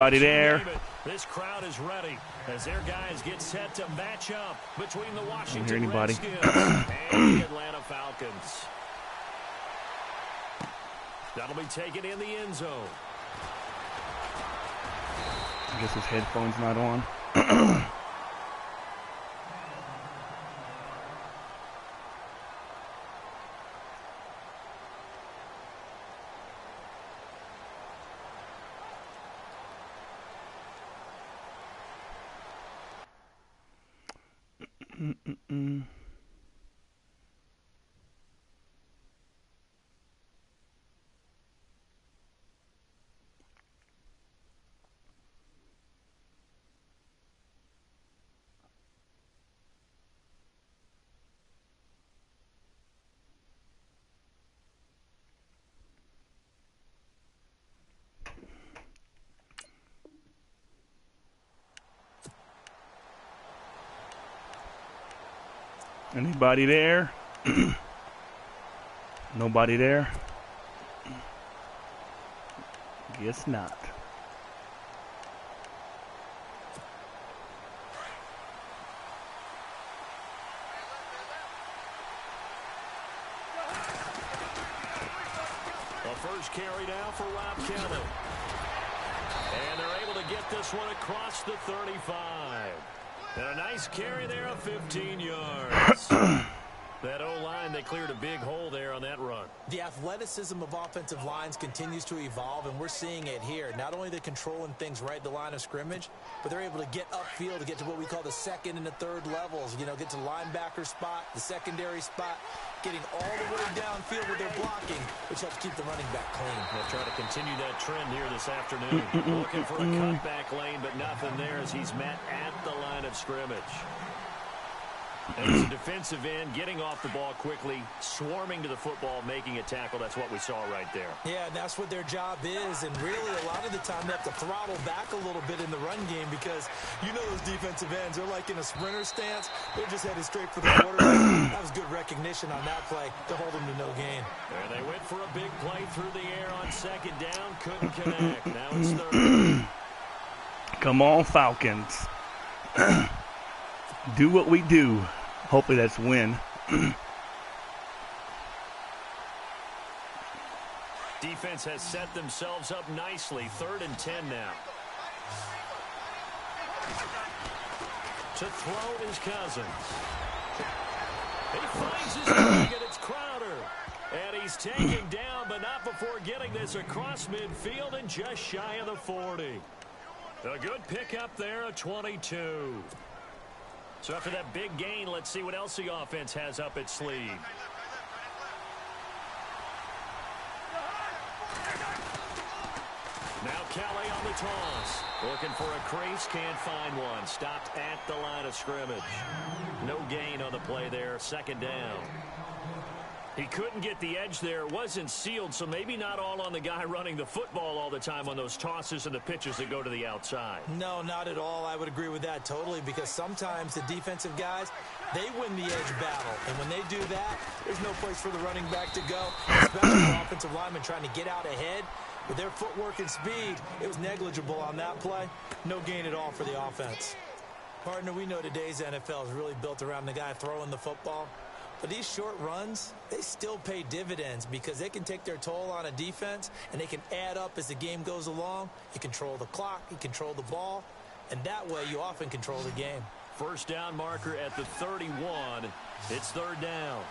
Anybody there? This crowd is ready as their guys get set to match up between the Washington Redskins and the Atlanta Falcons. That'll be taken in the end zone. I guess his headphones not on. Anybody there? Nobody there? Guess not. The first carry now for Rob Kelly. And they're able to get this one across the 35. And a nice carry there of 15 yards. That O-line, they cleared a big hole there on that run. The athleticism of offensive lines continues to evolve, and we're seeing it here. Not only they're controlling things right at the line of scrimmage, but they're able to get upfield to get to what we call the second and the third levels. You know, get to linebacker spot, the secondary spot, getting all the way downfield with their blocking, which helps keep the running back clean. They'll try to continue that trend here this afternoon. Looking for a cutback lane, but nothing there as he's met at the line of scrimmage. As a defensive end, getting off the ball quickly, swarming to the football, making a tackle. That's what we saw right there. Yeah, that's what their job is. And really, a lot of the time, they have to throttle back a little bit in the run game because you know those defensive ends, they're like in a sprinter stance. They're just headed straight for the quarterback. That was good recognition on that play to hold them to no gain. And they went for a big play through the air on second down. Couldn't connect. Now it's third. Come on, Falcons. Do what we do. Hopefully that's win. Defense has set themselves up nicely. 3rd and 10 now. To throw is Cousins. He finds his target. It's Crowder. And he's taken down, but not before getting this across midfield and just shy of the 40. A good pickup there, a 22. So after that big gain, let's see what else the offense has up its sleeve. Now Kelly on the toss. Looking for a crease, can't find one. Stopped at the line of scrimmage. No gain on the play there, 2nd down. He couldn't get the edge there. It wasn't sealed, so maybe not all on the guy running the football all the time on those tosses and the pitches that go to the outside. No, not at all. I would agree with that totally because sometimes the defensive guys, they win the edge battle. And when they do that, there's no place for the running back to go, especially the offensive lineman trying to get out ahead. With their footwork and speed, it was negligible on that play. No gain at all for the offense. Partner, we know today's NFL is really built around the guy throwing the football. But these short runs, they still pay dividends because they can take their toll on a defense and they can add up as the game goes along. You control the clock, you control the ball, and that way you often control the game. First down marker at the 31. It's 3rd down.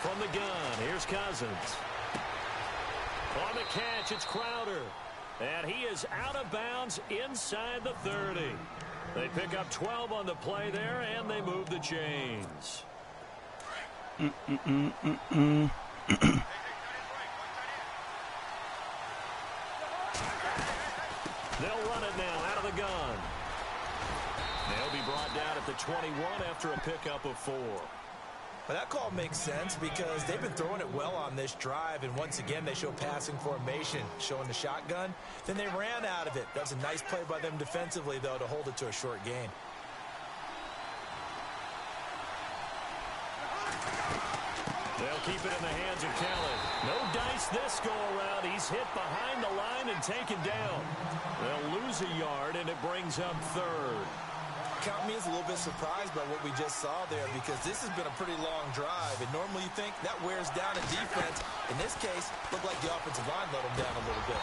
From the gun, here's Cousins. On the catch, it's Crowder. And he is out of bounds inside the 30. They pick up 12 on the play there, and they move the chains. They'll run it now out of the gun. They'll be brought down at the 21 after a pickup of 4. But that call makes sense because they've been throwing it well on this drive, and once again they show passing formation, showing the shotgun. Then they ran out of it. That was a nice play by them defensively, though, to hold it to a short gain. They'll keep it in the hands of Kelly. No dice this go around. He's hit behind the line and taken down. They'll lose a yard, and it brings up third. Count me as a little bit surprised by what we just saw there, because this has been a pretty long drive, and normally you think that wears down a defense. In this case, looked like the offensive line let them down a little bit.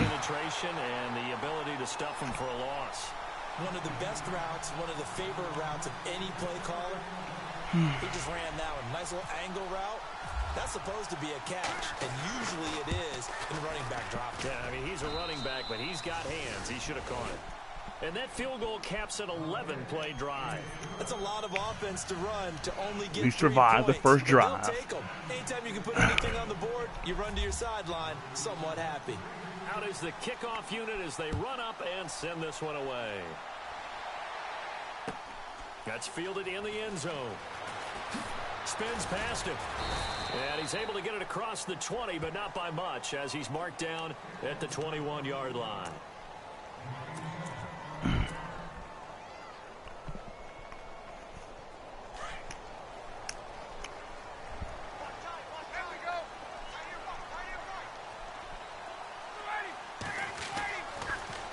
Penetration and the ability to stuff them for a loss. One of the best routes, one of the favorite routes of any play caller. He just ran that one. Nice little angle route. That's supposed to be a catch, and usually it is in running back drop. Yeah, I mean, he's a running back, but he's got hands. He should have caught it. And that field goal caps an 11-play drive. That's a lot of offense to run to only get 3 He survived the first drive. Take them. Anytime you can put anything on the board, you run to your sideline somewhat happy. Out is the kickoff unit as they run up and send this one away. That's fielded in the end zone. Spins past him. And he's able to get it across the 20, but not by much, as he's marked down at the 21-yard line.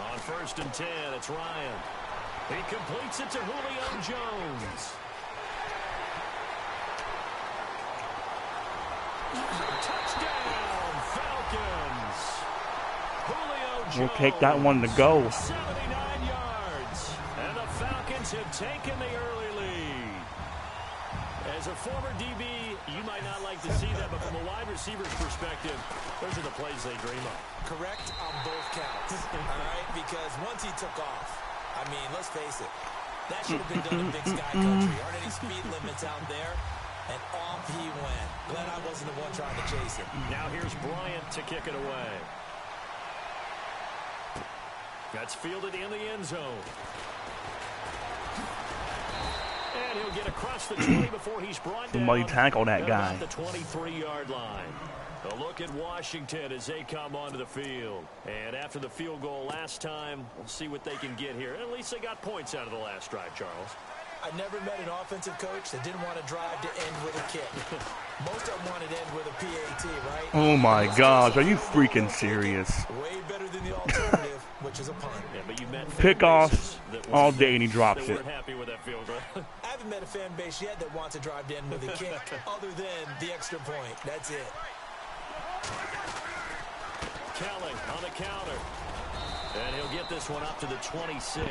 On 1st and 10, it's Ryan. He completes it to Julio Jones. Touchdown, Falcons. Julio Jones. We'll take that one to go. 79 yards. And the Falcons have taken the early lead. As a former DB, you might not like to see that, but from a wide receiver's perspective, those are the plays they dream of. Correct on both counts. All right, because once he took off, I mean, let's face it, that should have been done in Big Sky Country. Aren't any speed limits out there? And off he went. Glad I wasn't the one trying to chase it. Now here's Bryant to kick it away. That's fielded in the end zone. And he'll get across the 20 before he's brought down. Somebody tackle that guy. At the 23-yard line. A look at Washington as they come onto the field. And after the field goal last time, we'll see what they can get here. At least they got points out of the last drive, Charles. I never met an offensive coach that didn't want to drive to end with a kick. Most of them wanted to end with a PAT, right? Oh my gosh, are you freaking serious? Way better than the alternative, which is a punt. Yeah, but you met Pickoff all day and he drops it. Happy with that field goal. I haven't met a fan base yet that wants to drive to end with a kick other than the extra point. That's it. Kelly on the counter. And he'll get this one up to the 26.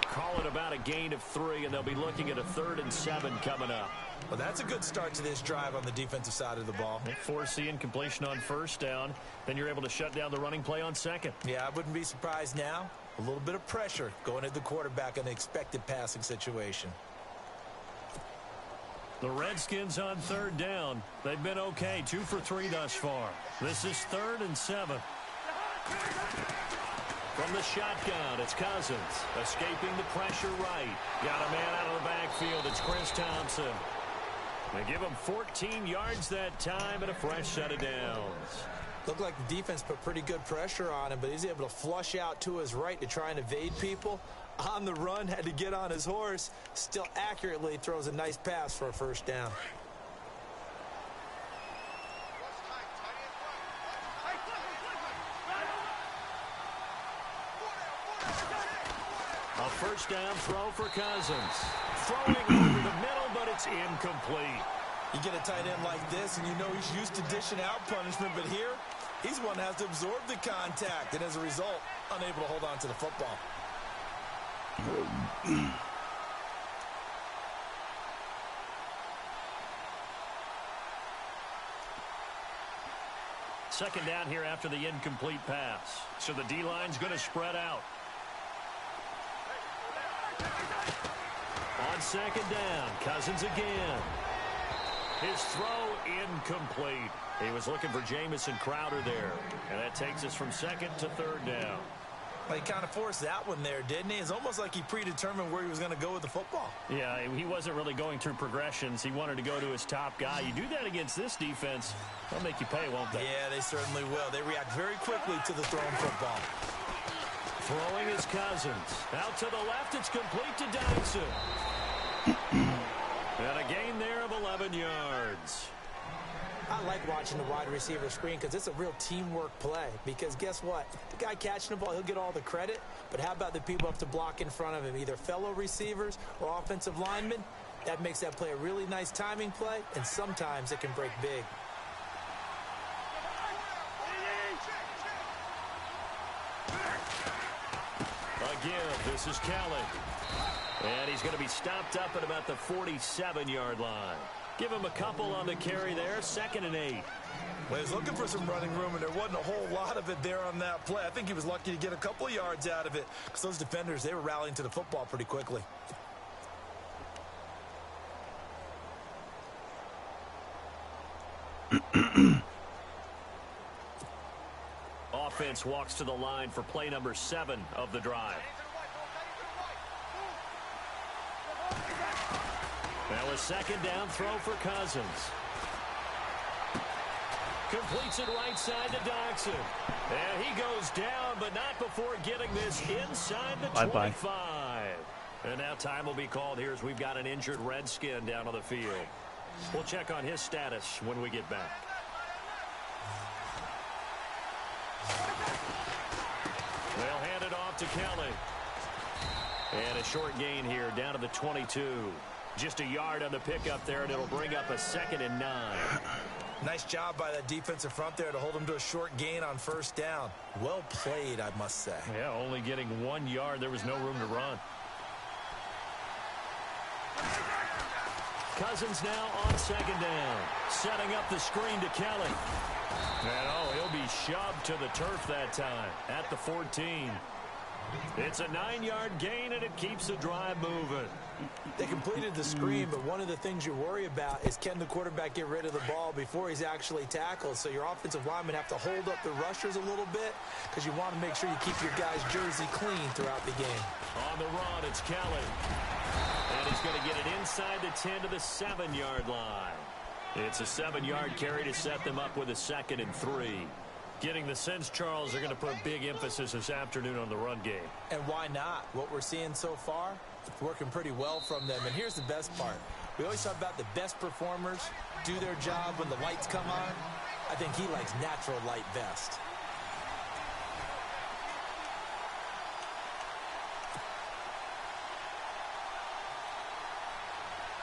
Call it about a gain of 3, and they'll be looking at a 3rd and 7 coming up. Well, that's a good start to this drive on the defensive side of the ball. They force the incompletion on 1st down. Then you're able to shut down the running play on 2nd. Yeah, I wouldn't be surprised now. A little bit of pressure going at the quarterback in an expected passing situation. The Redskins on 3rd down. They've been okay, 2 for 3 thus far. This is 3rd and 7. From the shotgun, it's Cousins. Escaping the pressure right. Got a man out of the backfield. It's Chris Thompson. They give him 14 yards that time and a fresh set of downs. Looked like the defense put pretty good pressure on him, but he's able to flush out to his right to try and evade people. On the run, had to get on his horse. Still accurately throws a nice pass for a 1st down. A 1st down throw for Cousins. Throwing over the middle, but it's incomplete. You get a tight end like this, and you know he's used to dishing out punishment, but here, he's one that has to absorb the contact, and as a result, unable to hold on to the football. Second down here after the incomplete pass. So the D-line's going to spread out. On 2nd down, Cousins again. His throw incomplete. He was looking for Jamison Crowder there. And that takes us from 2nd to 3rd down. Well, he kind of forced that one there, didn't he? It's almost like he predetermined where he was going to go with the football. Yeah, he wasn't really going through progressions. He wanted to go to his top guy. You do that against this defense, they'll make you pay, won't they? Yeah, they certainly will. They react very quickly to the thrown football. Throwing is Cousins. Out to the left, it's complete to Dyson. And a gain there of 11 yards. I like watching the wide receiver screen because it's a real teamwork play. Because guess what? The guy catching the ball, he'll get all the credit. But how about the people up to block in front of him, either fellow receivers or offensive linemen? That makes that play a really nice timing play, and sometimes it can break big. Again, this is Kelly. And he's going to be stopped up at about the 47-yard line. Give him a couple on the carry there, 2nd and 8. Well, he was looking for some running room, and there wasn't a whole lot of it there on that play. I think he was lucky to get a couple of yards out of it because those defenders, they were rallying to the football pretty quickly. Offense walks to the line for play number 7 of the drive. Now a 2nd down throw for Cousins. Completes it right side to Doxson. And he goes down, but not before getting this inside the 25. And now time will be called here as we've got an injured Redskin down on the field. We'll check on his status when we get back. They'll hand it off to Kelly. And a short gain here down to the 22. Just a yard on the pickup there, and it'll bring up a 2nd and 9. Nice job by that defensive front there to hold him to a short gain on 1st down. Well played, I must say. Yeah, only getting 1 yard. There was no room to run. Cousins now on 2nd down. Setting up the screen to Kelly. And he'll be shoved to the turf that time at the 14. It's a 9-yard gain, and it keeps the drive moving. They completed the screen, but one of the things you worry about is can the quarterback get rid of the ball before he's actually tackled. So your offensive linemen have to hold up the rushers a little bit because you want to make sure you keep your guy's jersey clean throughout the game. On the run, it's Kelly. And he's going to get it inside the 10 to the 7-yard line. It's a 7-yard carry to set them up with a 2nd and 3. Getting the sense, Charles, they're going to put big emphasis this afternoon on the run game. And why not? What we're seeing so far, working pretty well from them. And here's the best part. We always talk about the best performers do their job when the lights come on. I think he likes natural light best.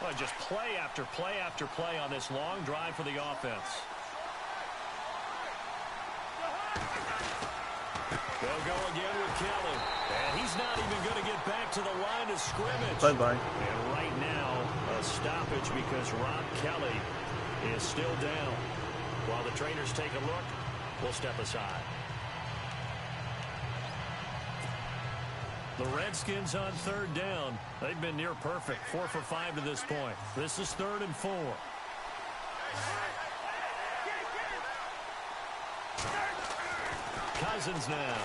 Well, just play after play after play on this long drive for the offense. They'll go again with Kelly. And he's not even going to get back to the line of scrimmage. Bye-bye. And right now, a stoppage because Rob Kelly is still down. While the trainers take a look, we'll step aside. The Redskins on 3rd down. They've been near perfect. 4 for 5 to this point. This is 3rd and 4. Cousins now.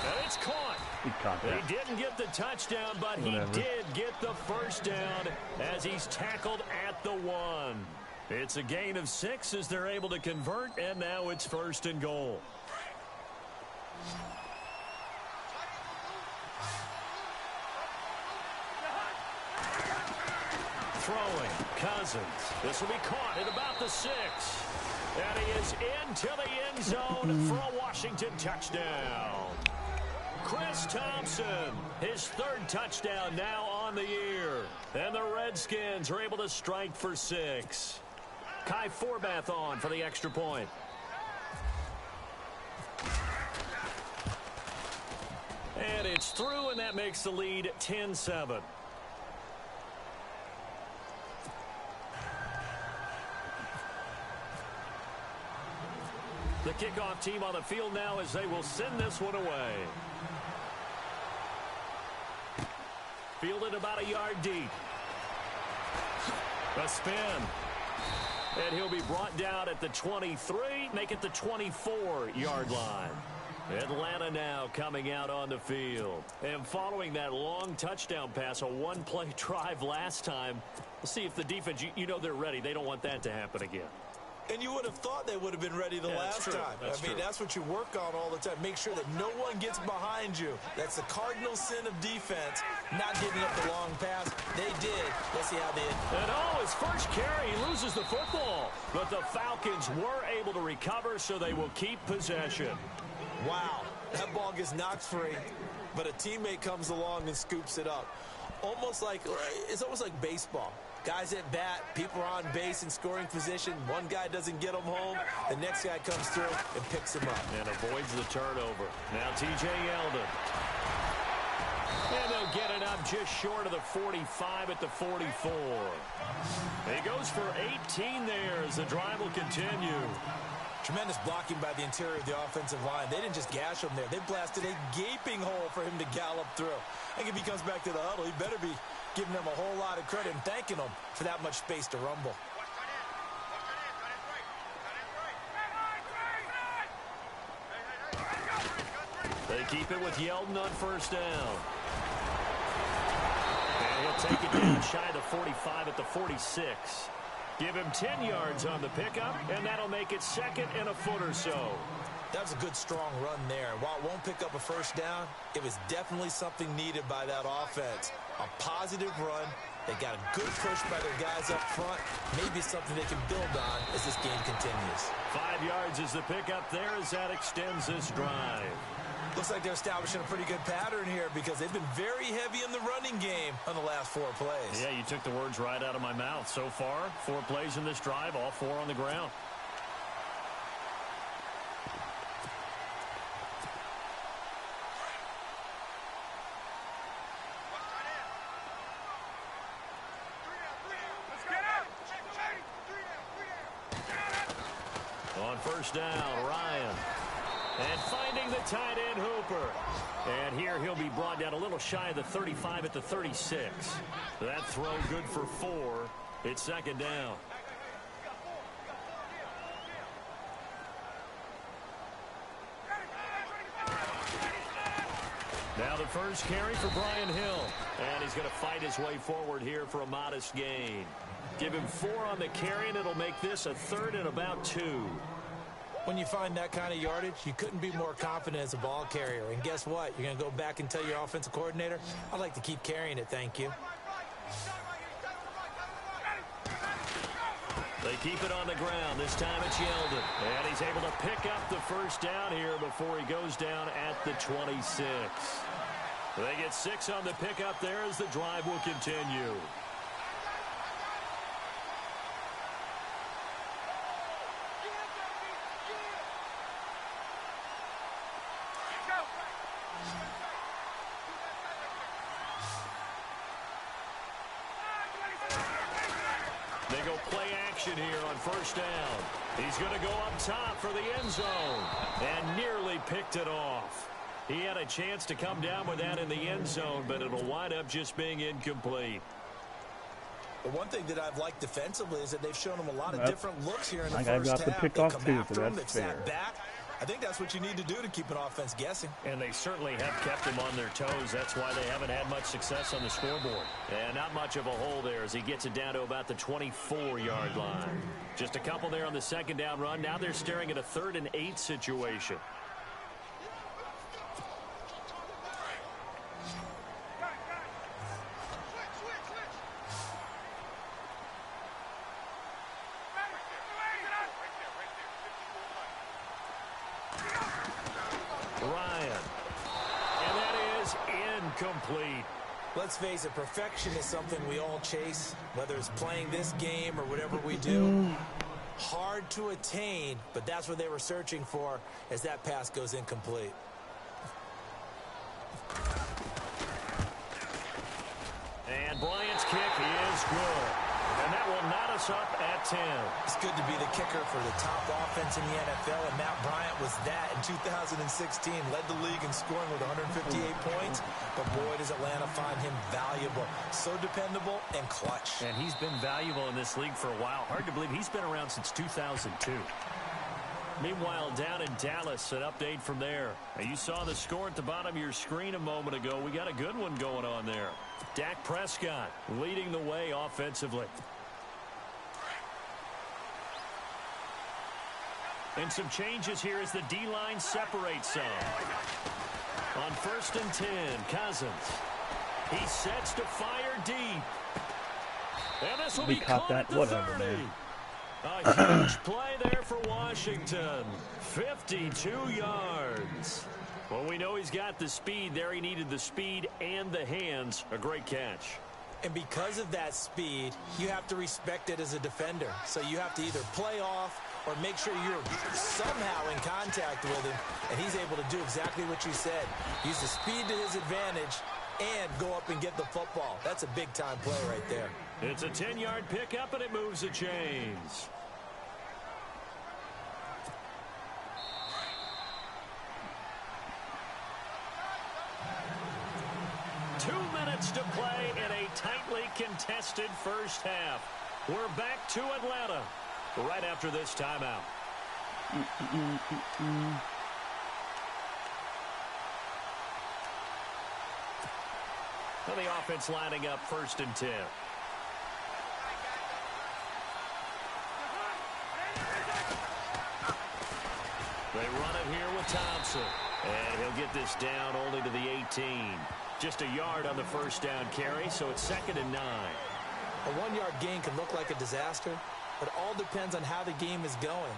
And it's caught. He caught that. He didn't get the touchdown, but he did get the 1st down as he's tackled at the 1. It's a gain of 6 as they're able to convert, and now it's 1st and goal. Throwing, Cousins. This will be caught at about the 6. And he is into the end zone for a Washington touchdown. Chris Thompson, his 3rd touchdown now on the year. And the Redskins are able to strike for 6. Kai Forbath on for the extra point. And it's through, and that makes the lead 10-7. The kickoff team on the field now as they will send this one away. Fielded about a yard deep. A spin. And he'll be brought down at the 23, make it the 24-yard line. Atlanta now coming out on the field. And following that long touchdown pass, a one-play drive last time, we'll see if the defense, you know they're ready. They don't want that to happen again. And you would have thought they would have been ready the last time. I mean, that's what you work on all the time. Make sure that no one gets behind you. That's the cardinal sin of defense, not giving up the long pass. They did. Let's see how they did. And his first carry, he loses the football. But the Falcons were able to recover, so they will keep possession. Wow, that ball gets knocked free, but a teammate comes along and scoops it up. It's almost like baseball. Guys at bat, people are on base in scoring position. One guy doesn't get them home. The next guy comes through and picks him up. And avoids the turnover. Now T.J. Yeldon. And they'll get it up just short of the 45 at the 44. He goes for 18 there as the drive will continue. Tremendous blocking by the interior of the offensive line. They didn't just gash him there. They blasted a gaping hole for him to gallop through. I think if he comes back to the huddle, he better be giving them a whole lot of credit and thanking them for that much space to rumble. They keep it with Yeldon on first down. And he'll take it down shy of the 45 at the 46. Give him 10 yards on the pickup, and that'll make it second and a foot or so. That was a good, strong run there. While it won't pick up a first down, it was definitely something needed by that offense. A positive run. They got a good push by their guys up front. Maybe something they can build on as this game continues. 5 yards is the pickup there as that extends this drive. Looks like they're establishing a pretty good pattern here because they've been very heavy in the running game on the last 4 plays. Yeah, you took the words right out of my mouth. So far, 4 plays in this drive, all 4 on the ground. On first down, Ryan. And finding the tight end, Hooper. And here he'll be brought down a little shy of the 35 at the 36. That throw good for 4. It's second down. Now the first carry for Brian Hill. And he's going to fight his way forward here for a modest gain. Give him 4 on the carry, and it'll make this a 3rd and about 2. When you find that kind of yardage, you couldn't be more confident as a ball carrier. And guess what? You're going to go back and tell your offensive coordinator, I'd like to keep carrying it, thank you. They keep it on the ground. This time it's Yeldon. And he's able to pick up the first down here before he goes down at the 26. They get 6 on the pickup there as the drive will continue. They go play action here on first down. He's going to go up top for the end zone and nearly picked it off. He had a chance to come down with that in the end zone, but it'll wind up just being incomplete. The one thing that I've liked defensively is that they've shown him a lot of different looks here in the first half. The pick off too, so that's fair. Sat back. I think that's what you need to do to keep an offense guessing. And they certainly have kept them on their toes. That's why they haven't had much success on the scoreboard. And not much of a hole there as he gets it down to about the 24-yard line. Just a couple there on the second down run. Now they're staring at a 3rd and 8 situation. Complete. Let's face it, perfection is something we all chase, whether it's playing this game or whatever we do. Hard to attain, but that's what they were searching for as that pass goes incomplete. And Bryant's kick is good. And that will knot us up at 10. It's good to be the kicker for the top offense in the NFL, and Matt Bryant was that in 2016. Led the league in scoring with 158 points, but boy, does Atlanta find him valuable. So dependable and clutch. And he's been valuable in this league for a while. Hard to believe he's been around since 2002. Meanwhile, down in Dallas, an update from there. Now, you saw the score at the bottom of your screen a moment ago. We got a good one going on there. Dak Prescott leading the way offensively. And some changes here as the D-line separates some. On 1st and 10, Cousins. He sets to fire deep. And this will be caught at the 30. Man. A huge play there for Washington. 52 yards. Well, we know he's got the speed there. He needed the speed and the hands. A great catch. And because of that speed, you have to respect it as a defender. So you have to either play off or make sure you're somehow in contact with him, and he's able to do exactly what you said. Use the speed to his advantage and go up and get the football. That's a big-time play right there. It's a 10-yard pickup, and it moves the chains. To play in a tightly contested first half. We're back to Atlanta right after this timeout. And the offense lining up 1st and 10. They run it here with Thompson. And he'll get this down only to the 18. Just a yard on the first down carry, so it's 2nd and 9. A 1-yard gain can look like a disaster, but it all depends on how the game is going.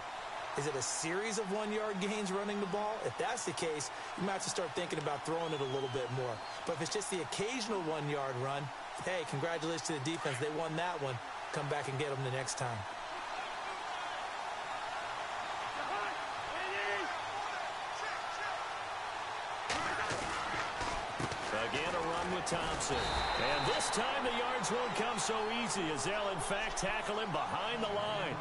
Is it a series of 1-yard gains running the ball? If that's the case, you might have to start thinking about throwing it a little bit more. But if it's just the occasional 1-yard run, hey, congratulations to the defense. They won that one. Come back and get them the next time. Again, a run with Thompson. And this time the yards won't come so easy as they'll, in fact, tackle him behind the line.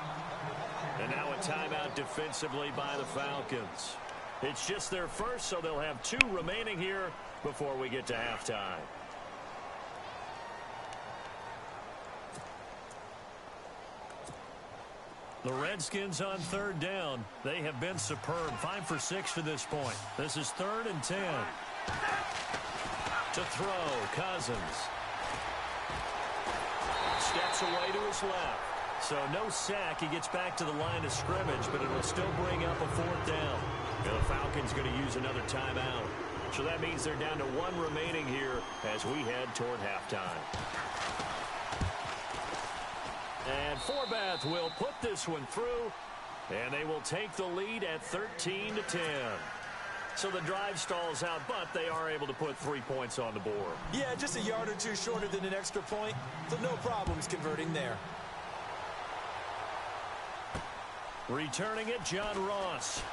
And now a timeout defensively by the Falcons. It's just their first, so they'll have 2 remaining here before we get to halftime. The Redskins on 3rd down. They have been superb. 5 for 6 to this point. This is 3rd and 10. To throw, Cousins. Steps away to his left. So no sack. He gets back to the line of scrimmage, but it will still bring up a 4th down. And the Falcons going to use another timeout. So that means they're down to 1 remaining here as we head toward halftime. And Forbath will put this one through, and they will take the lead at 13-10. So the drive stalls out, but they are able to put 3 points on the board. Yeah, just a yard or 2 shorter than an extra point, so no problems converting there. Returning it, John Ross.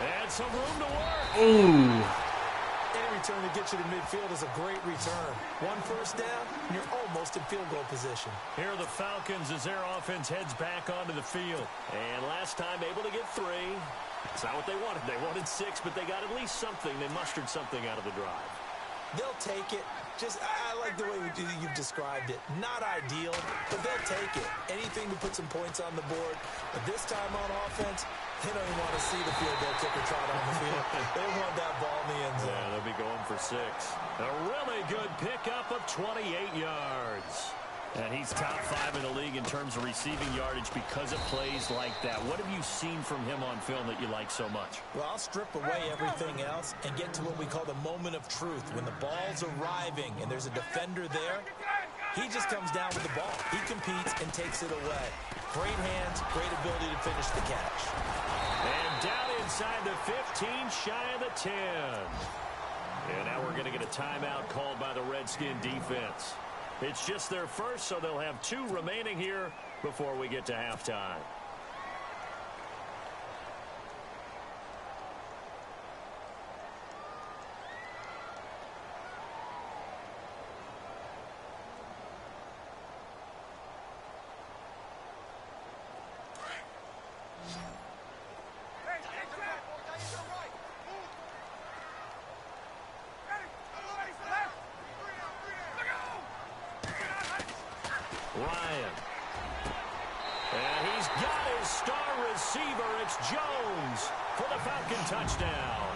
And some room to work. Ooh. Any return to get you to midfield is a great return. 1 first down, and you're almost in field goal position. Here are the Falcons as their offense heads back onto the field. And last time able to get 3. It's not what they wanted. They wanted 6, but they got at least something. They mustered something out of the drive. They'll take it. I like the way you've described it. Not ideal, but they'll take it. Anything to put some points on the board. But this time on offense, they don't even want to see the field goal kicker trot on the field. They want that ball in the end zone. Yeah, they'll be going for 6. A really good pickup of 28 yards. And he's top 5 in the league in terms of receiving yardage because of plays like that. What have you seen from him on film that you like so much? Well, I'll strip away everything else and get to what we call the moment of truth. When the ball's arriving and there's a defender there, he just comes down with the ball. He competes and takes it away. Great hands, great ability to finish the catch. And down inside the 15, shy of the 10. And now we're going to get a timeout called by the Redskin defense. It's just their first, so they'll have 2 remaining here before we get to halftime. Ryan. And he's got his star receiver. It's Jones for the Falcon touchdown.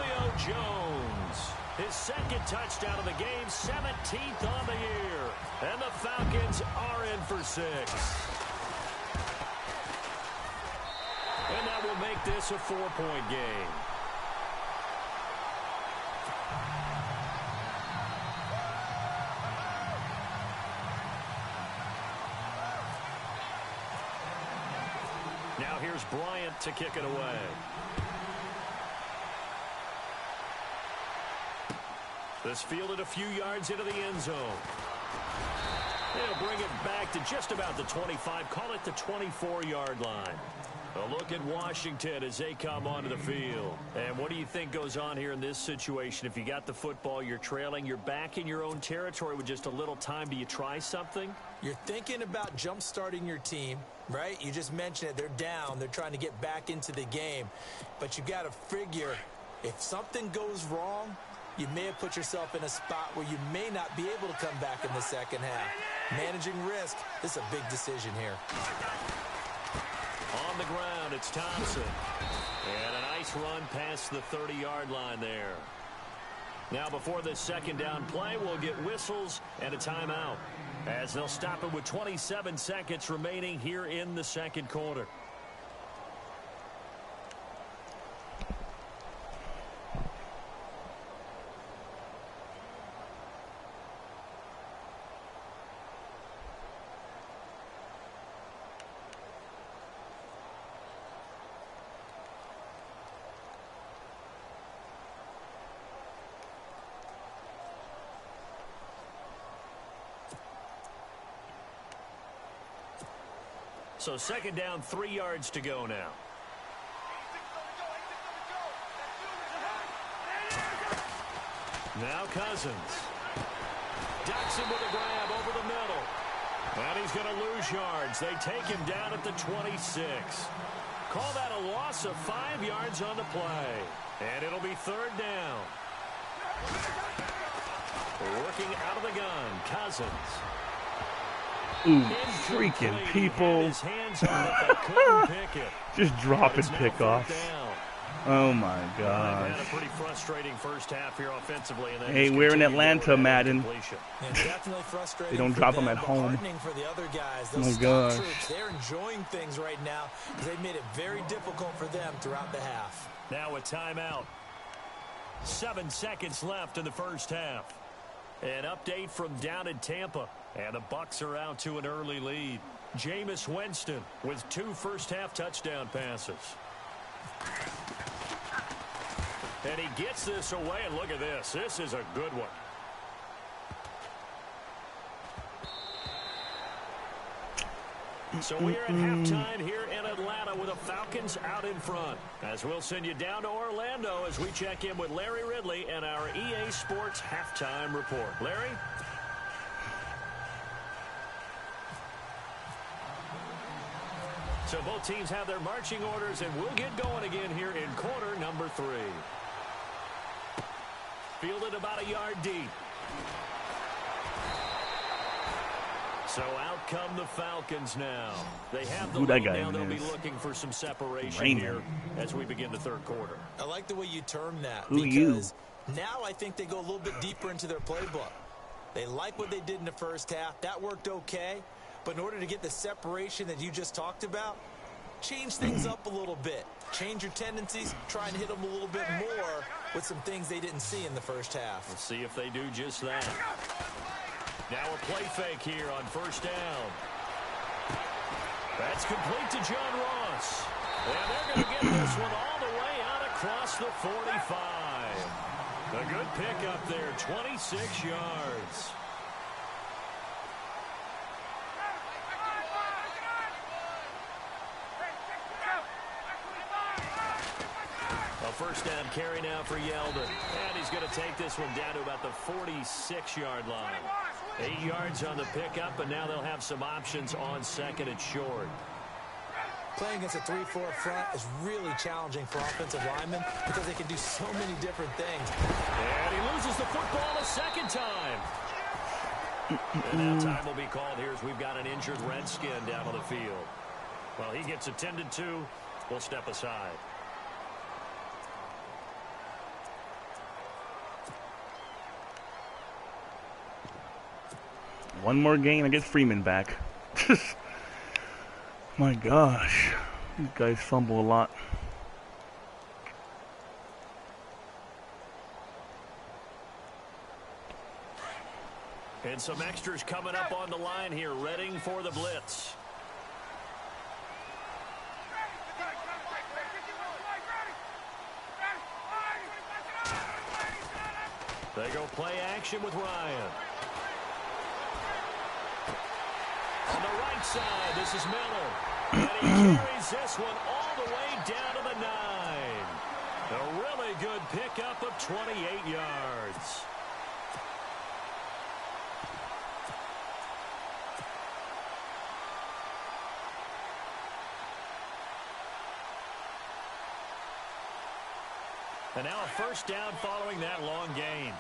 Julio Jones. His second touchdown of the game, 17th on the year. And the Falcons are in for 6. And that will make this a 4-point game. Now here's Bryant to kick it away. This fielded a few yards into the end zone. They'll bring it back to just about the 25, call it the 24-yard line. A look at Washington as they come onto the field. And what do you think goes on here in this situation? If you got the football, you're trailing, you're back in your own territory with just a little time. Do you try something? You're thinking about jump-starting your team, right? You just mentioned it. They're down. They're trying to get back into the game. But you got to figure if something goes wrong, you may have put yourself in a spot where you may not be able to come back in the second half. Managing risk, this is a big decision here. On the ground, it's Thompson. And a nice run past the 30-yard line there. Now before this second down play, we'll get whistles and a timeout, as they'll stop it with 27 seconds remaining here in the second quarter. So second down, 3 yards to go now. Now Cousins. Ducks him with a grab over the middle. And he's going to lose yards. They take him down at the 26. Call that a loss of 5 yards on the play. And it'll be third down. Working out of the gun, Cousins. Ooh, freaking people. Just drop and pick off. Oh, my gosh. Had a pretty frustrating first half here offensively. And hey, we're in Atlanta, Madden. Definitely frustrating. They don't drop them at home. For the other guys, oh, my gosh. Troops, they're enjoying things right now because they've made it very difficult for them throughout the half. Now a timeout. 7 seconds left in the first half. An update from down in Tampa. And the Bucs are out to an early lead. Jameis Winston with 2 first-half touchdown passes. And he gets this away, and look at this. This is a good one. So we are at halftime here in Atlanta with the Falcons out in front. As we'll send you down to Orlando as we check in with Larry Ridley and our EA Sports Halftime Report. Larry? So both teams have their marching orders, and we'll get going again here in quarter number 3. Fielded about a yard deep. So out come the Falcons now. They have the lead now. They'll be looking for some separation here as we begin the third quarter. I like the way you term that because now I think they go a little bit deeper into their playbook. They like what they did in the first half. That worked okay. But in order to get the separation that you just talked about, change things up a little bit. Change your tendencies, try and hit them a little bit more with some things they didn't see in the first half. Let's see if they do just that. Now a play fake here on first down. That's complete to John Ross. And they're going to get this one all the way out across the 45. A good pickup there, 26 yards. First down carry now for Yeldon. And he's going to take this one down to about the 46-yard line. 8 yards on the pickup, and now they'll have some options on second and short. Playing against a 3-4 front is really challenging for offensive linemen because they can do so many different things. And he loses the football a second time. And now time will be called here as we've got an injured Redskin down on the field. Well, he gets attended to. We'll step aside. One more gain, I get Freeman back. My gosh. These guys fumble a lot. And some extras coming up on the line here, readying for the blitz. They go play action with Ryan. On the right side, this is Miller. And he carries this one all the way down to the 9. A really good pickup of 28 yards. And now a first down following that long gain.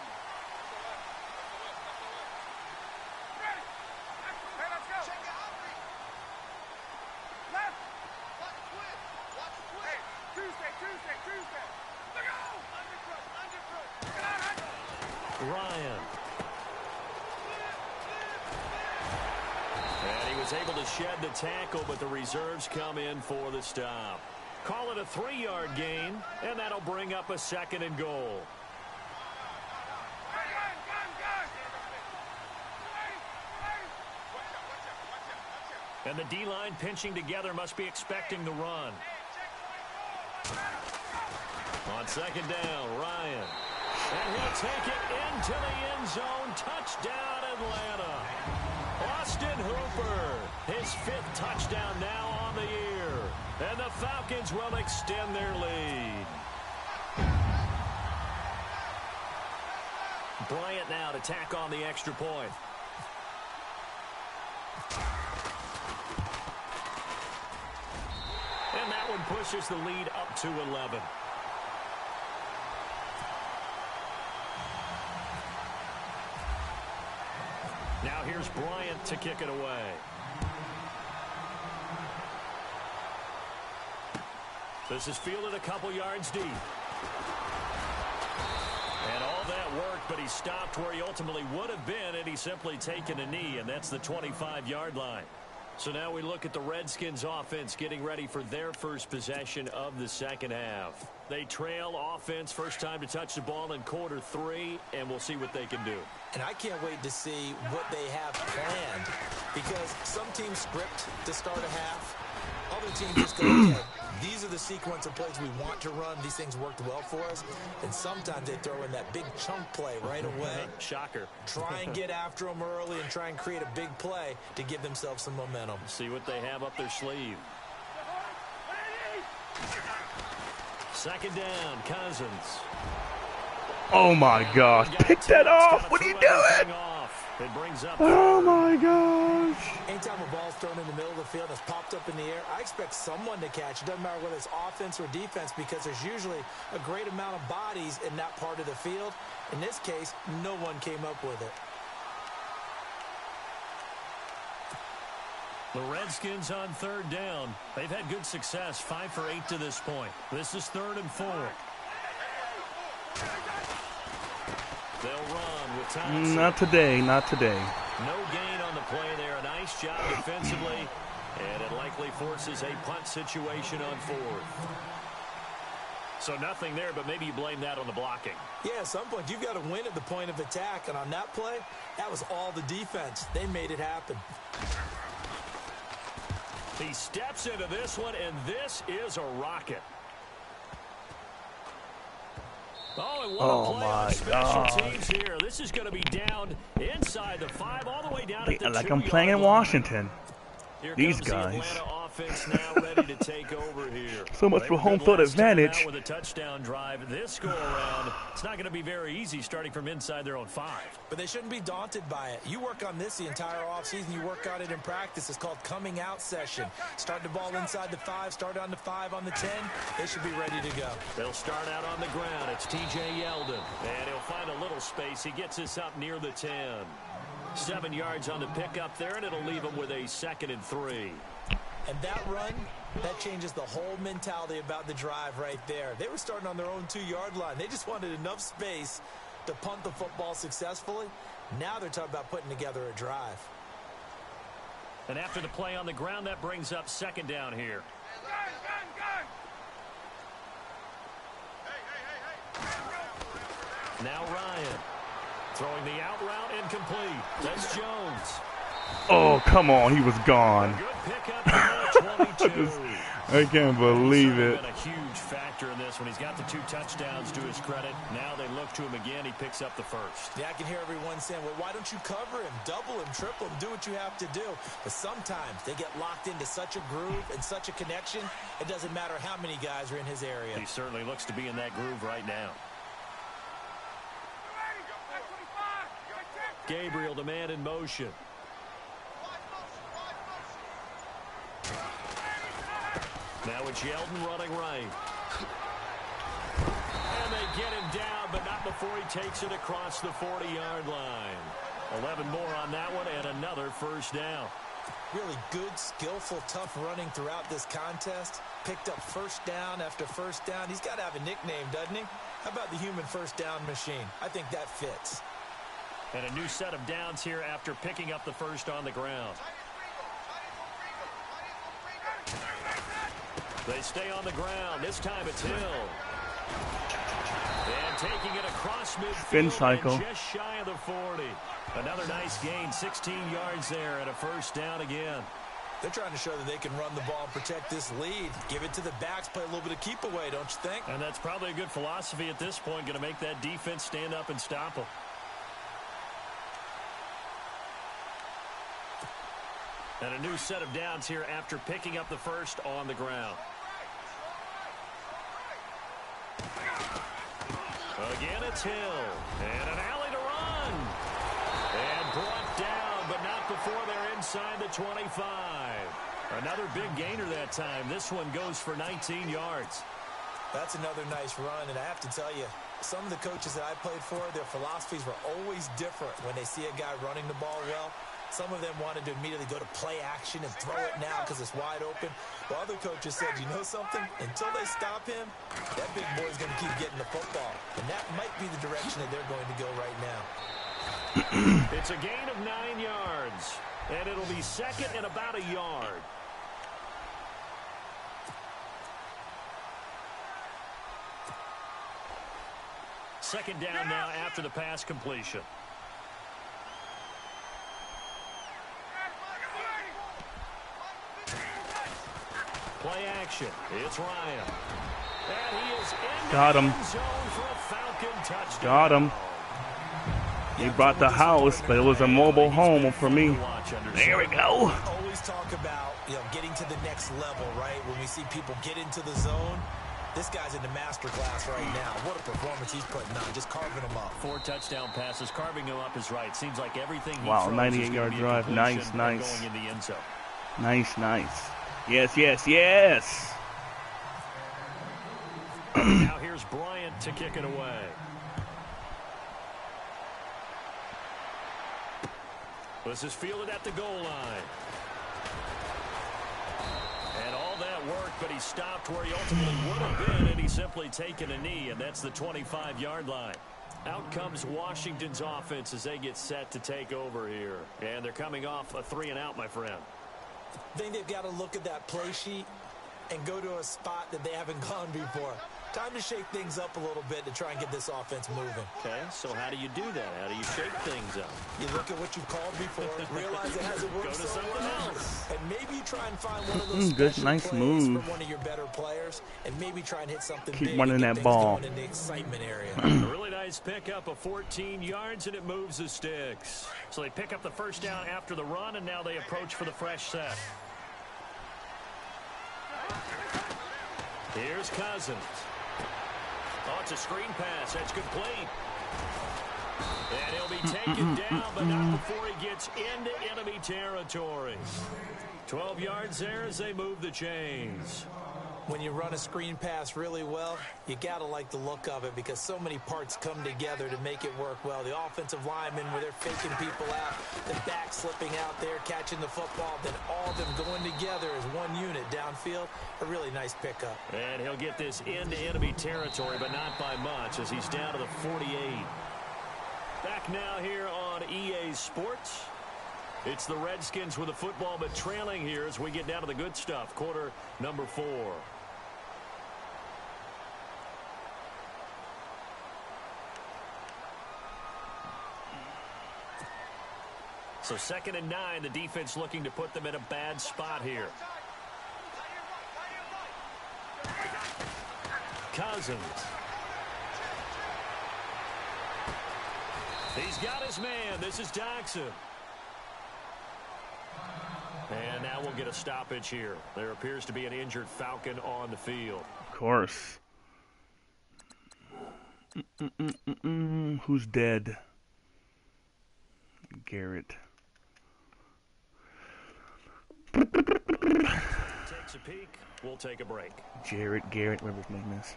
Ryan. And he was able to shed the tackle, but the reserves come in for the stop. Call it a 3-yard gain, and that'll bring up a 2nd and goal. And the D-line pinching together must be expecting the run. On 2nd down, Ryan. And he'll take it into the end zone. Touchdown, Atlanta. Austin Hooper, his 5th touchdown now on the year. And the Falcons will extend their lead. Bryant now to tack on the extra point. And that one pushes the lead up to 11. Now here's Bryant to kick it away. This is fielded a couple yards deep. And all that worked, but he stopped where he ultimately would have been had he simply taken a knee, and that's the 25-yard line. So now we look at the Redskins offense getting ready for their first possession of the second half. They trail offense, first time to touch the ball in quarter 3, and we'll see what they can do. And I can't wait to see what they have planned, because some teams script to start a half. Other teams just go, okay, these are the sequence of plays we want to run. These things worked well for us. And sometimes they throw in that big chunk play right away. Shocker. Try and get after them early and try and create a big play to give themselves some momentum. See what they have up their sleeve. 2nd down, Cousins. Oh my gosh, pick that off. What are you doing? It brings up oh my gosh. Anytime a ball's thrown in the middle of the field and it's popped up in the air, I expect someone to catch. It doesn't matter whether it's offense or defense, because there's usually a great amount of bodies in that part of the field. In this case, no one came up with it. The Redskins on 3rd down. They've had good success, 5 for 8 to this point. This is 3rd and 4. They'll run with time. Not today, not today. No gain on the play there. A nice job defensively, and it likely forces a punt situation on 4th. So nothing there, but maybe you blame that on the blocking. Yeah, at some point you've got to win at the point of attack, and on that play, that was all the defense. They made it happen. He steps into this one, and this is a rocket. Oh, and what a play on special teams here. This is going to be down inside the 5, all the way down at the 2-yard like I'm playing in Washington. Here These comes guys. The Atlanta offense now ready to take over here. So much for home field advantage. With a touchdown drive this go around, it's not going to be very easy starting from inside their own 5. But they shouldn't be daunted by it. You work on this the entire offseason. You work on it in practice. It's called coming out session. Start the ball inside the 5, start on the 5, on the 10. They should be ready to go. They'll start out on the ground. It's T.J. Yeldon. And he'll find a little space. He gets us up near the 10. 7 yards on the pickup there, and it'll leave him with a 2nd and 3. And that run, that changes the whole mentality about the drive right there. They were starting on their own 2-yard line. They just wanted enough space to punt the football successfully, Now they're talking about putting together a drive. And after the play on the ground, that brings up second down here. Now Ryan. Throwing the out route incomplete. That's Jones. Oh, come on. He was gone. Good pickup for 22. I can't believe it. Been a huge factor in this when he's got the 2 touchdowns to his credit. Now they look to him again. He picks up the first. Yeah, I can hear everyone saying, well, why don't you cover him, double him, triple him, do what you have to do. But sometimes they get locked into such a groove and such a connection, it doesn't matter how many guys are in his area. He certainly looks to be in that groove right now. Gabriel, the man in motion. Now it's Yeldon running right. And they get him down, but not before he takes it across the 40-yard line. 11 more on that one, and another first down. Really good, skillful, tough running throughout this contest. Picked up first down after first down. He's got to have a nickname, doesn't he? How about the human first down machine? I think that fits. And a new set of downs here after picking up the first on the ground. They stay on the ground. This time it's Hill. And taking it across midfield. Spin cycle. Just shy of the 40. Another nice gain. 16 yards there and a first down again. They're trying to show that they can run the ball and protect this lead. Give it to the backs, play a little bit of keep away, don't you think? And that's probably a good philosophy at this point. Going to make that defense stand up and stop them. And a new set of downs here after picking up the first on the ground. Again, it's Hill. And an alley to run. And brought down, but not before they're inside the 25. Another big gainer that time. This one goes for 19 yards. That's another nice run, and I have to tell you, some of the coaches that I played for, their philosophies were always different when they see a guy running the ball well. Some of them wanted to immediately go to play action and throw it now because it's wide open. While other coaches said, you know something? Until they stop him, that big boy's going to keep getting the football. And that might be the direction that they're going to go right now. It's a gain of 9 yards. And it'll be second and about a yard. Second down now after the pass completion. Play action. It's Ryan. And he is in Got him. the end zone for a Falcon touchdown. Got him. He brought the house, but it was a mobile home for me. There we go. Always talk about, getting to the next level, right? When we see people get into the zone, this guy's in the master class right now. What a performance he's putting on, just carving them up. 4 touchdown passes, carving him up is right. Seems like everything he Wow, throws 98-yard drive. Nice, nice. Going in the end zone. Nice, nice. Yes, yes, yes. Now here's Bryant to kick it away. This is fielded at the goal line. And all that work, but he stopped where he ultimately would have been, and he's simply taken a knee, and that's the 25-yard line. Out comes Washington's offense as they get set to take over here. And they're coming off a 3-and-out, my friend. I think they've got to look at that play sheet and go to a spot that they haven't gone before. Time to shake things up a little bit to try and get this offense moving. Okay, so how do you do that? How do you shake things up? You look at what you've called before, realize it hasn't worked so well, and maybe you try and find one of those good, special nice plays move. from one of your better players, and maybe try and hit something Keep big running and that get ball. things going in the excitement area. A really nice pickup of 14 yards, and it moves the sticks. So they pick up the first down after the run, and now they approach for the fresh set. Here's Cousins. Oh, it's a screen pass. That's complete. And he'll be taken down, but not before he gets into enemy territory. 12 yards there as they move the chains. When you run a screen pass really well, you got to like the look of it because so many parts come together to make it work well. The offensive linemen, where they're faking people out, the back slipping out there, catching the football, then all of them going together as one unit downfield. A really nice pickup. And he'll get this into enemy territory, but not by much as he's down to the 48. Back now here on EA Sports. It's the Redskins with the football, but trailing here as we get down to the good stuff. Quarter number 4. So 2nd and 9, the defense looking to put them in a bad spot here. Cousins. He's got his man. This is Jackson. And now we'll get a stoppage here. There appears to be an injured Falcon on the field. Of course. Who's dead? Garrett. Takes a peek. We'll take a break. Garrett, whatever his name is.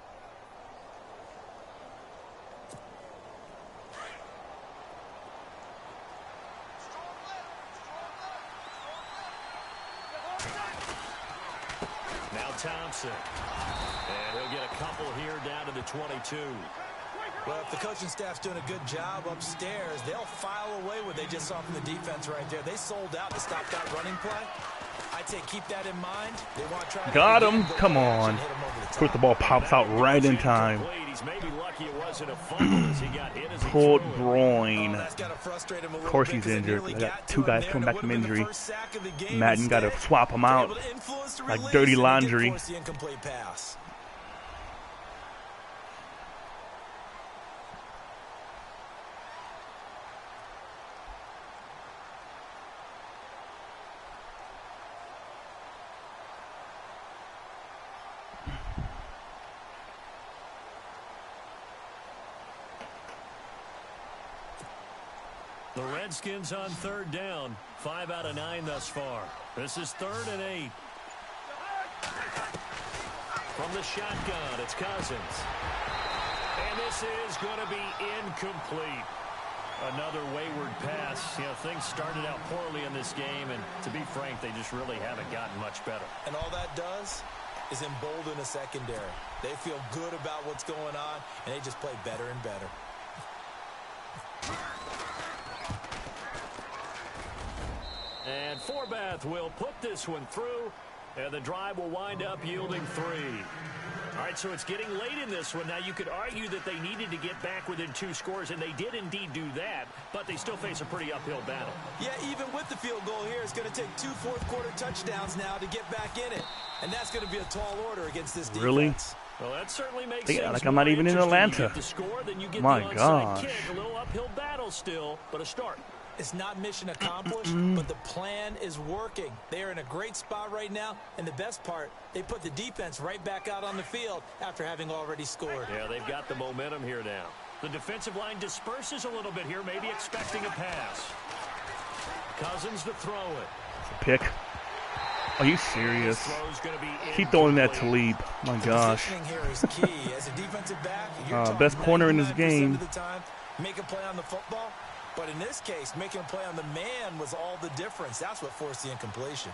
Now Thompson. And he'll get a couple here down to the 22. Well, if the coaching staff's doing a good job upstairs, they'll file away what they just saw from the defense right there. They sold out to stop that running play. I'd say keep that in mind. They want to try Got him. Come on. Of course, the ball pops out right in time. Pulled groin. Of course he's injured. I got 2 guys coming back from injury. Madden got to swap him out like dirty laundry. The Redskins on 3rd down. 5 out of 9 thus far. This is 3rd and 8. From the shotgun, it's Cousins. And this is going to be incomplete. Another wayward pass. You know, things started out poorly in this game, and to be frank, they just really haven't gotten much better. And all that does is embolden a secondary. They feel good about what's going on, and they just play better and better. And Forbath will put this one through, and the drive will wind up yielding 3. All right, so it's getting late in this one. Now, you could argue that they needed to get back within 2 scores, and they did indeed do that, but they still face a pretty uphill battle. Yeah, even with the field goal here, it's going to take 2 fourth-quarter touchdowns now to get back in it, and that's going to be a tall order against this defense. Really? Well, that certainly makes sense. Like I'm not even in Atlanta. My gosh. A little uphill battle still, but a start. It's not mission accomplished, but the plan is working. They are in a great spot right now, and the best part, they put the defense right back out on the field after having already scored. Yeah, they've got the momentum here now. The defensive line disperses a little bit here, maybe expecting a pass. Cousins to throw it. It's a pick. Are you serious? Keep throwing that to Talib. My gosh. Best corner in this game. Make a play on the football. But in this case, making a play on the man was all the difference. That's what forced the incompletion.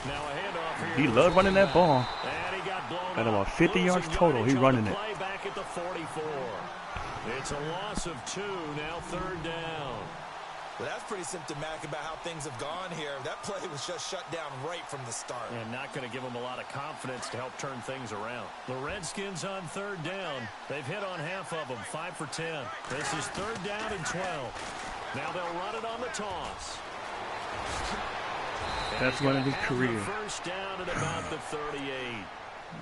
Now a handoff here. He loved running that ball. And he got blown Got about 50 yards total. He's running it. Back at the 44. It's a loss of 2, now 3rd down. Well, that's pretty symptomatic about how things have gone here. That play was just shut down right from the start. And not going to give them a lot of confidence to help turn things around. The Redskins on 3rd down. They've hit on half of them, 5 for 10. This is 3rd down and 12. Now they'll run it on the toss. That's one of his career. First down at about the 38.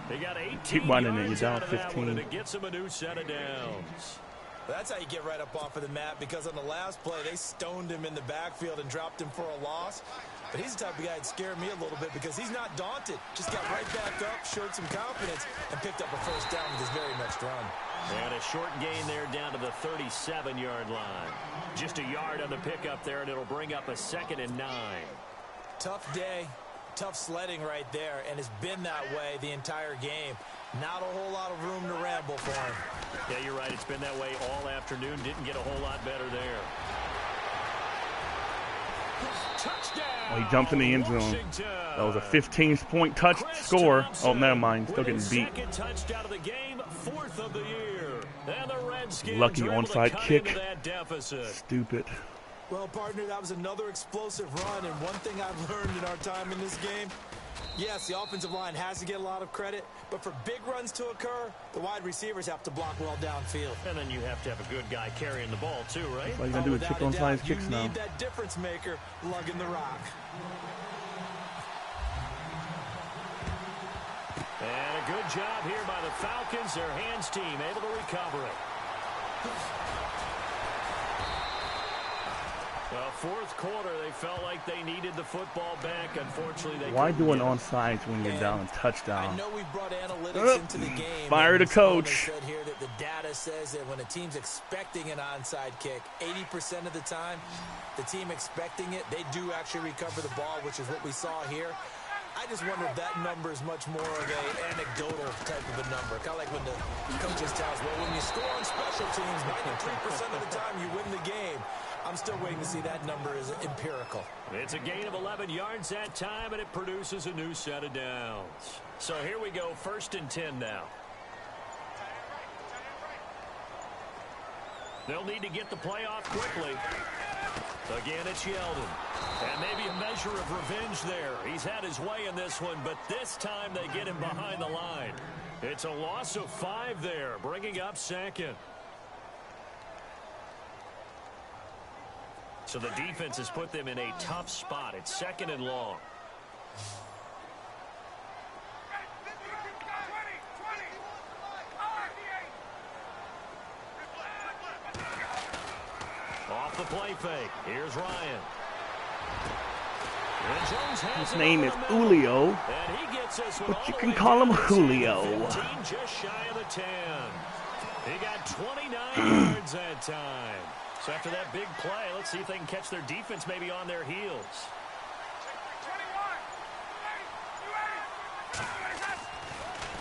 They got 18 Keep running it. You're yards down out of that one, 15. and it gets them a new set of downs. That's how you get right up off of the mat, because on the last play, they stoned him in the backfield and dropped him for a loss. But he's the type of guy that scared me a little bit because he's not daunted. Just got right back up, showed some confidence, and picked up a first down with his very next run. And a short gain there down to the 37-yard line. Just a yard on the pickup there, and it'll bring up a 2nd and 9. Tough day, tough sledding right there, and it's been that way the entire game. Not a whole lot of room to ramble for him. Yeah, you're right. It's been that way all afternoon. Didn't get a whole lot better there. Touchdown. Oh, he jumps in the end zone. Washington. That was a 15-point touch score. Oh, never mind. Still getting beat. Second touchdown of the game, 4th of the year. And the Redskins Lucky are able to onside cut kick. into that deficit. Stupid. Well, partner, that was another explosive run, and one thing I've learned in our time in this game, yes, the offensive line has to get a lot of credit, but for big runs to occur, the wide receivers have to block well downfield. And then you have to have a good guy carrying the ball, too, right? All you gotta do is kick onside kicks now. You need that difference maker lugging the rock. And a good job here by the Falcons. Their hands team able to recover it. Well, 4th quarter, they felt like they needed the football back. Unfortunately, they Why couldn't do an get it. onside when you're down and touchdown? I know we brought analytics into the game. Fire the coach. Said here that the data says that when a team's expecting an onside kick, 80% of the time, the team expecting it, they do actually recover the ball, which is what we saw here. I just wonder if that number is much more of an anecdotal type of a number. Kind of like when the coaches tell us, well, when you score on special teams, 93% of the time you win the game. I'm still waiting to see that number is empirical. It's a gain of 11 yards that time, and it produces a new set of downs. So here we go, 1st and 10 now. They'll need to get the play off quickly. Again, it's Yeldon. And maybe a measure of revenge there. He's had his way in this one, but this time they get him behind the line. It's a loss of 5 there, bringing up 2nd. So the defense has put them in a tough spot. It's 2nd and long. Off the play fake. Here's Ryan. His name is Julio, but you can call him Julio. 15, just shy of the 10. He got 29 yards that time. So after that big play, let's see if they can catch their defense maybe on their heels.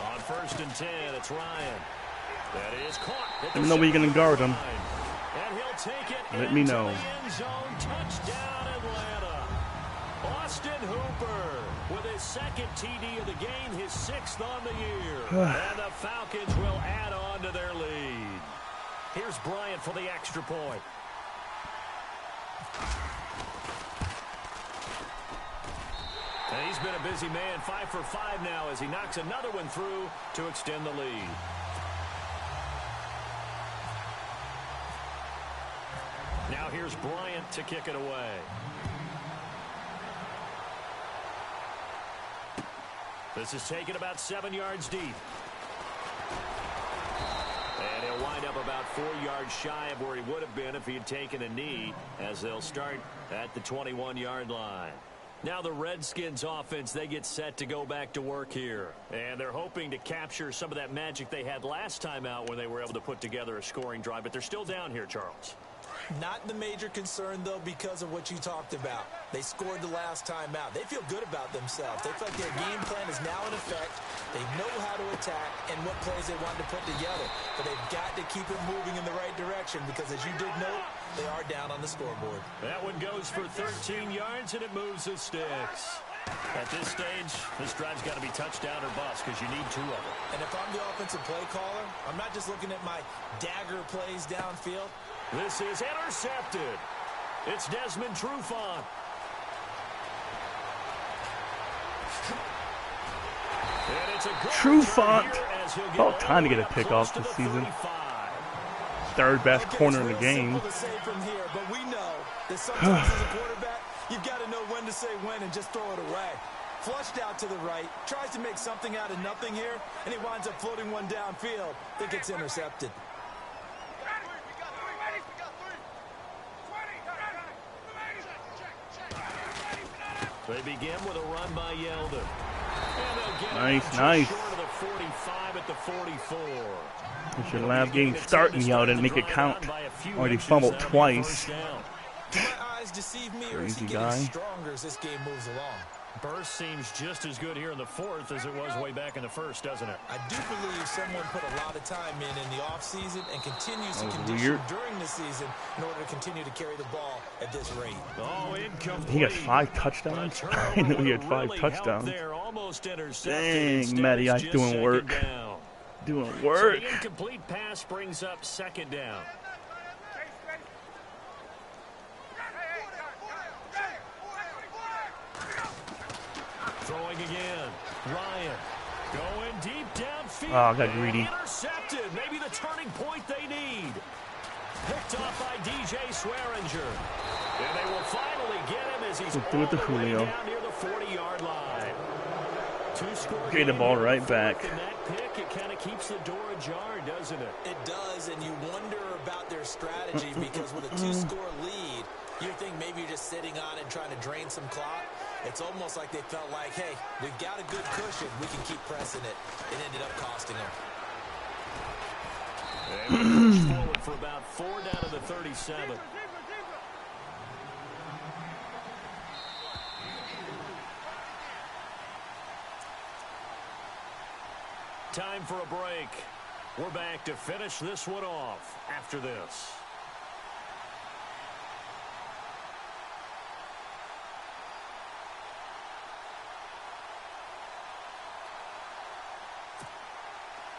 On 1st and 10, it's Ryan. That is caught. Let me know where you're going to guard him. And he'll take it. Let me know. The end zone. Touchdown, Atlanta. Austin Hooper with his 2nd TD of the game, his 6th on the year. And the Falcons will add on to their lead. Here's Bryant for the extra point. And he's been a busy man, 5 for 5 now as he knocks another one through to extend the lead. Now here's Bryant to kick it away. This is taken about 7 yards deep. And he'll wind up about 4 yards shy of where he would have been if he had taken a knee, as they'll start at the 21-yard line. Now the Redskins offense, they get set to go back to work here. And they're hoping to capture some of that magic they had last time out when they were able to put together a scoring drive. But they're still down here, Charles. Not the major concern, though, because of what you talked about. They scored the last time out. They feel good about themselves. They feel like their game plan is now in effect. They know how to attack and what plays they want to put together. But they've got to keep it moving in the right direction because, as you did note, they are down on the scoreboard. That one goes for 13 yards, and it moves the sticks. At this stage, this drive's got to be touchdown or bust because you need 2 of them. And if I'm the offensive play caller, I'm not just looking at my dagger plays downfield. This is intercepted. It's Desmond Trufant. And it's a good Trufant. About time to get a pick off this season. 3rd best corner in the game. From here, but we know that sometimes as a quarterback, you've got to know when to say when and just throw it away. Flushed out to the right, tries to make something out of nothing here, and he winds up floating one downfield that gets intercepted. They begin with a run by Yeldon. Nice. Short of the 45 at the 44. It's your last game starting Yeldon. Make it count. Already fumbled twice. Do my eyes deceive me, or is he Crazy getting guy. stronger as this game moves along? Burst seems just as good here in the fourth as it was way back in the first, doesn't it? I do believe someone put a lot of time in the offseason and continues to condition during the season in order to continue to carry the ball at this rate. Oh, incomplete. He has 5 touchdowns? I knew he had 5 touchdowns. Dang, Matty Ice doing work. Doing work. So the incomplete pass brings up second down. Throwing again. Ryan going deep downfield. Oh, I got greedy. Intercepted. Maybe the turning point they need. Picked off by DJ Swearinger. And they will finally get him as he's all the way down near the 40-yard line. Get the ball right back. And that pick, it kind of keeps the door ajar, doesn't it? It does, and you wonder about their strategy because with a 2-score lead, you think maybe you're just sitting on it trying to drain some clock. It's almost like they felt like, hey, we've got a good cushion. We can keep pressing it. It ended up costing them. And push forward for about 4 down to the 37. Time for a break. We're back to finish this one off after this.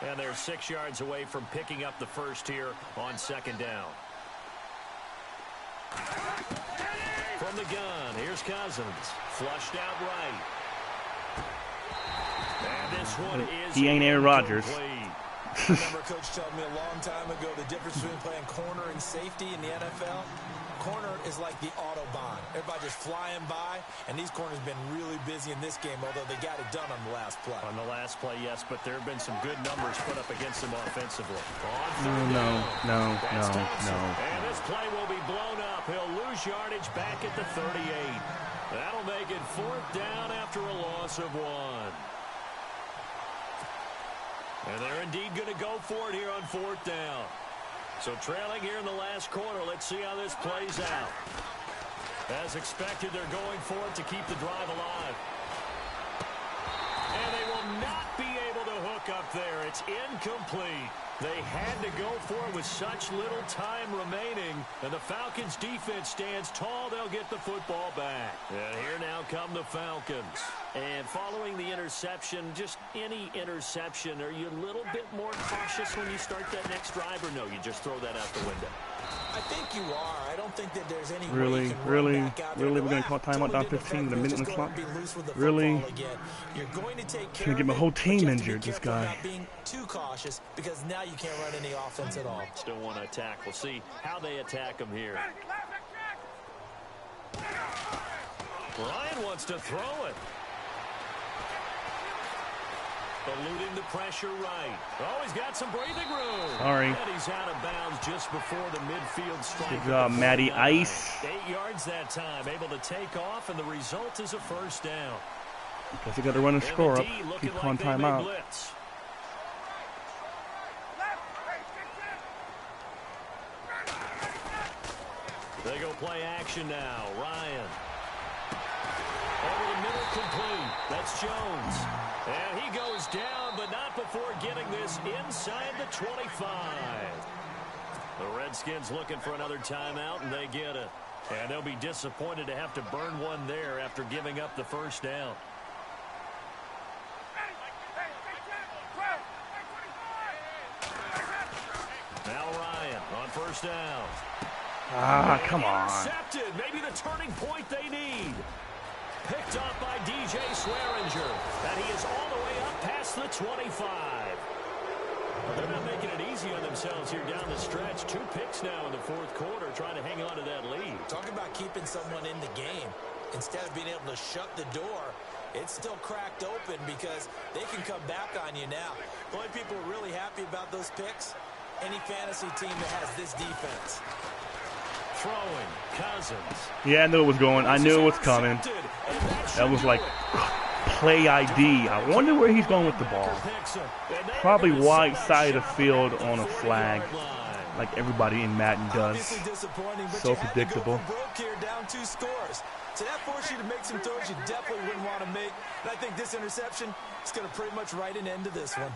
And they're 6 yards away from picking up the first here on second down. From the gun, here's Cousins. Flushed out right. And this one is he ain't Aaron Rodgers. I remember Coach telling me a long time ago the difference between playing corner and safety in the NFL. Corner is like the Autobahn. Everybody just flying by, and these corners have been really busy in this game, although they got it done on the last play. On the last play, yes, but there have been some good numbers put up against them offensively. No. And this play will be blown up. He'll lose yardage back at the 38. That'll make it 4th down after a loss of 1. And they're indeed going to go for it here on 4th down. So trailing here in the last quarter, let's see how this plays out. As expected, they're going for it to keep the drive alive. And they will not be able to hook up there. It's incomplete. They had to go for it with such little time remaining. And the Falcons' defense stands tall. They'll get the football back. And here now come the Falcons. And following the interception, just any interception, are you a little bit more cautious when you start that next drive, or no, you just throw that out the window? I think you are. I don't think that there's any really, way we're going to call timeout down 15 with a minute on the clock? Really? You're going to take care Gonna get my whole team injured, this guy. Not being too cautious because now you can't run any offense at all. Still want to attack. We'll see how they attack him here. Ryan wants to throw it. Eluding the pressure right. Oh, he's got some breathing room. Sorry. And he's out of bounds just before the midfield strike. Good job, Matty Ice. 8 yards that time. Able to take off, and the result is a 1st down. Guess you got to run a score up. Keep on timeout. They go play action now. Ryan. Over the middle, complete. That's Jones. And he goes down, but not before getting this inside the 25. The Redskins looking for another timeout, and they get it. And they'll be disappointed to have to burn one there after giving up the 1st down. Now Ryan on 1st down. Ah, come on. Intercepted. Maybe the turning point they need. Picked up by DJ Swearinger. And he is all the way up past the 25. They're not making it easy on themselves here down the stretch. 2 picks now in the 4th quarter trying to hang on to that lead. Talk about keeping someone in the game. Instead of being able to shut the door, it's still cracked open because they can come back on you now. The only people who are really happy about those picks, any fantasy team that has this defense. Throwing, Cousins. Yeah, I knew it was going. I knew it was coming. That was like play ID. I wonder where he's going with the ball. Probably wide side of the field on a flag. like everybody in Madden does. Obviously disappointing, but So you had to predictable. go for broke here, down 2 scores. So that forced you to make some throws you definitely wouldn't want to make. And I think this interception is going to pretty much write an end to this one.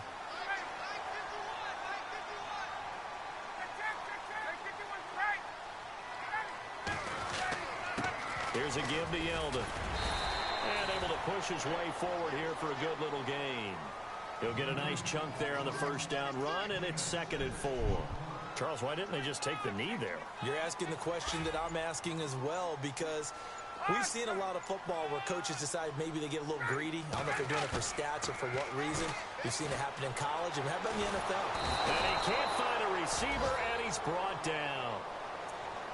Here's a give to Yeldon. And able to push his way forward here for a good little gain. He'll get a nice chunk there on the first down run, and it's 2nd and 4. Charles, why didn't they just take the knee there? You're asking the question that I'm asking as well, because we've seen a lot of football where coaches decide maybe they get a little greedy. I don't know if they're doing it for stats or for what reason. We've seen it happen in college, and how about in the NFL? And he can't find a receiver, and he's brought down.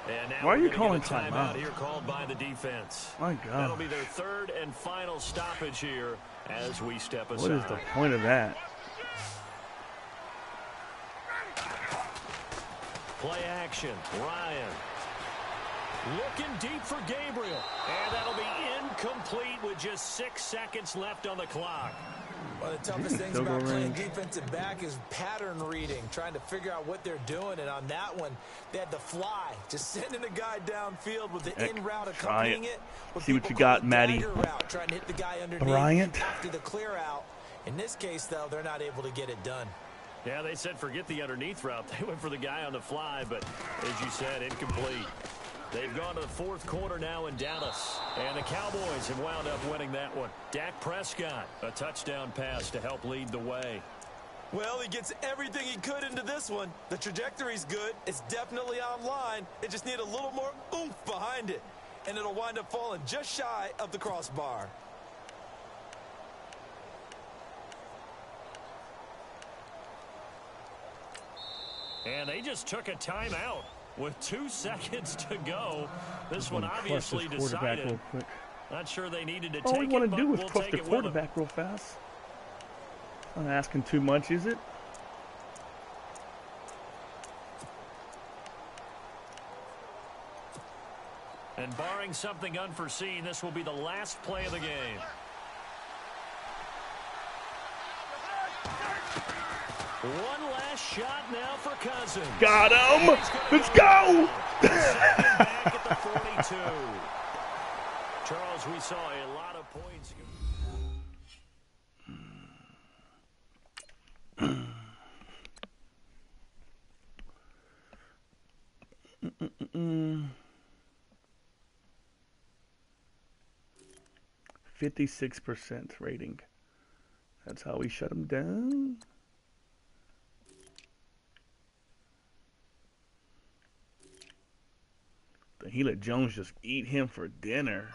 And now Why are you we're calling gonna get a timeout? here called by the defense. My God. That'll be their 3rd and final stoppage here as we step aside. What is the point of that? Play action. Ryan. Looking deep for Gabriel. And that'll be incomplete with just 6 seconds left on the clock. One of the toughest things about playing defensive back is pattern reading, trying to figure out what they're doing. And on that one, they had to fly, just sending a guy downfield with the in route accompanying it. See what you got, Maddie. Route, trying to hit the guy underneath Bryant. after the clear out. In this case, though, they're not able to get it done. Yeah, they said forget the underneath route. They went for the guy on the fly, but as you said, incomplete. They've gone to the 4th quarter now in Dallas. And the Cowboys have wound up winning that one. Dak Prescott, a touchdown pass to help lead the way. Well, he gets everything he could into this one. The trajectory's good. It's definitely online. It just needs a little more oomph behind it. And it'll wind up falling just shy of the crossbar. And they just took a timeout. With 2 seconds to go, this one obviously decided. Real quick. Not sure they needed to All take we it, want to but do is we'll trust take the it with quarterback real fast. Not asking too much, is it? And barring something unforeseen, this will be the last play of the game. One last shot now for Cousins. Got him! Let's go! Back at the 42. Charles, we saw a lot of points. 56% rating. That's how we shut him down. He let Jones just eat him for dinner.